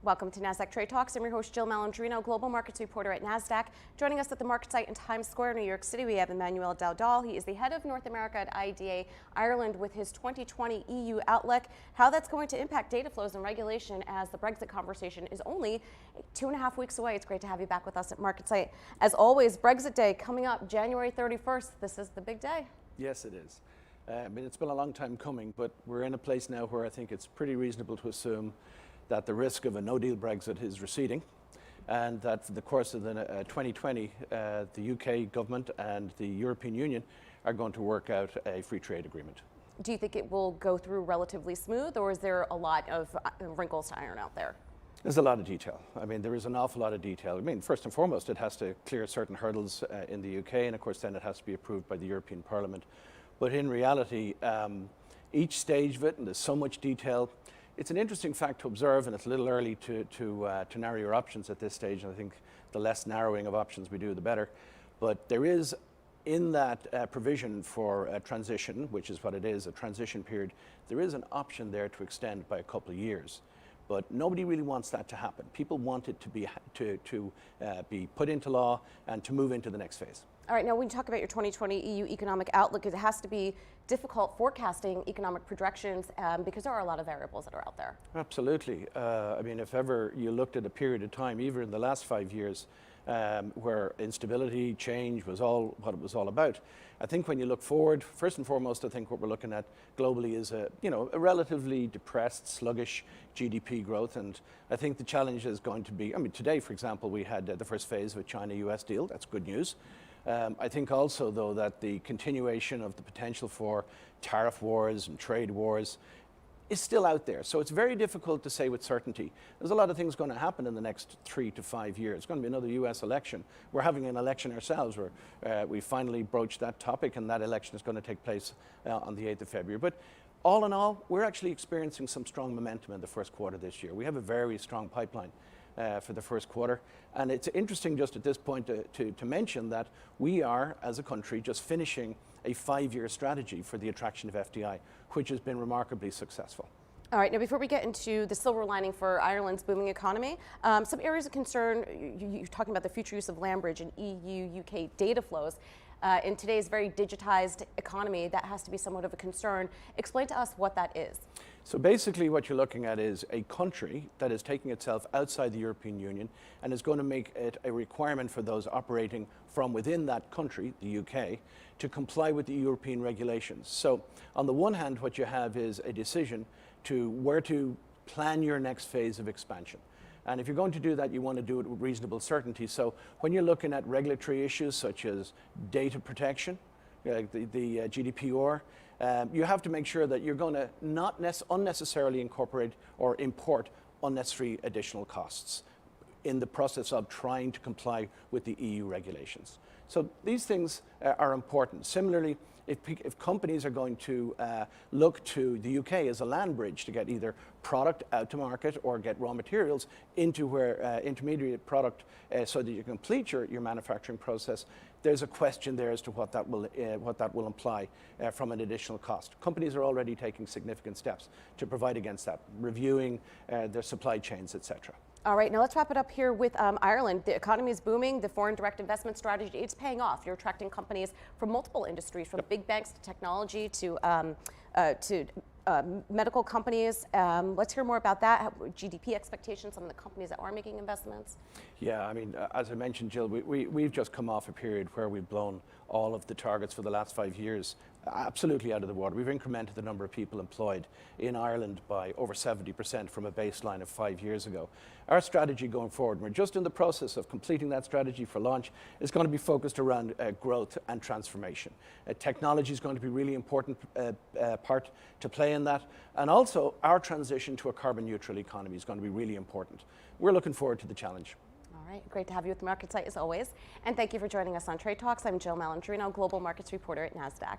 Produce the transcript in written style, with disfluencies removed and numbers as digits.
Welcome to Nasdaq Trade Talks. I'm your host, Jill Malandrino, global markets reporter at Nasdaq. Joining us at the market site in Times Square, New York City, we have Emmanuel Dowdall. He is the head of North America at IDA Ireland with his 2020 EU outlook. How that's going to impact data flows and regulation as the Brexit conversation is only 2.5 weeks away. It's great to have you back with us at market site. As always, Brexit Day coming up January 31st. This is the big day. Yes, it is. I mean, it's been a long time coming, but we're in a place now where I think it's pretty reasonable to assume that the risk of a no-deal Brexit is receding, and that for the course of the 2020, the UK government and the European Union are going to work out a free trade agreement. Do you think it will go through relatively smooth, or is there a lot of wrinkles to iron out there? There's a lot of detail. I mean, there is an awful lot of detail. I mean, first and foremost, it has to clear certain hurdles in the UK, and of course then it has to be approved by the European Parliament. But in reality, each stage of it, and there's so much detail, it's an interesting fact to observe, and it's a little early to narrow your options at this stage. And I think the less narrowing of options we do, the better. But there is, in that provision for a transition, which is what it is, a transition period, there is an option there to extend by a couple of years. But nobody really wants that to happen. People want it to be put into law and to move into the next phase. All right, now when you talk about your 2020 EU economic outlook, it has to be difficult forecasting economic projections because there are a lot of variables that are out there. Absolutely. I mean, if ever you looked at a period of time, even in the last 5 years, where instability, change was all what it was all about. I think when you look forward, first and foremost, I think what we're looking at globally is a relatively depressed, sluggish GDP growth, and I think the challenge is going to be, I mean, today, for example, we had the first phase of a China-US deal. That's good news. I think also, though, that the continuation of the potential for tariff wars and trade wars is still out there. So it's very difficult to say with certainty. There's a lot of things going to happen in the next 3 to 5 years. It's going to be another US election. We're having an election ourselves where we finally broached that topic, and that election is going to take place on the 8th of February. But all in all, we're actually experiencing some strong momentum in the first quarter this year. We have a very strong pipeline for the first quarter. And it's interesting just at this point to mention that we are, as a country, just finishing a 5-year strategy for the attraction of FDI, which has been remarkably successful. All right, now before we get into the silver lining for Ireland's booming economy, some areas of concern, you're talking about the future use of land bridge and EU-UK data flows. In today's very digitized economy, that has to be somewhat of a concern. Explain to us what that is. So basically what you're looking at is a country that is taking itself outside the European Union and is going to make it a requirement for those operating from within that country, the UK, to comply with the European regulations. So on the one hand, what you have is a decision to where to plan your next phase of expansion. And if you're going to do that, you want to do it with reasonable certainty. So when you're looking at regulatory issues such as data protection, the GDPR, you have to make sure that you're going to not unnecessarily incorporate or import unnecessary additional costs in the process of trying to comply with the EU regulations. So these things are important. Similarly, if companies are going to look to the UK as a land bridge to get either product out to market or get raw materials into where intermediate product so that you complete your manufacturing process, there's a question there as to what that will imply from an additional cost. Companies are already taking significant steps to provide against that, reviewing their supply chains, etc. All right, now let's wrap it up here with Ireland. The economy is booming. The foreign direct investment strategy, it's paying off. You're attracting companies from multiple industries, from big banks to technology to medical companies. Let's hear more about that. GDP expectations, some of the companies that are making investments. Yeah, I mean, as I mentioned, Jill, we've just come off a period where we've blown all of the targets for the last 5 years absolutely out of the water. We've incremented the number of people employed in Ireland by over 70% from a baseline of 5 years ago. Our strategy going forward, we're just in the process of completing that strategy for launch, is going to be focused around growth and transformation. Technology is going to be a really important part to play in that, and also our transition to a carbon neutral economy is going to be really important. We're looking forward to the challenge. All right, great to have you at the market site as always. And thank you for joining us on Trade Talks. I'm Jill Malandrino, Global Markets Reporter at Nasdaq.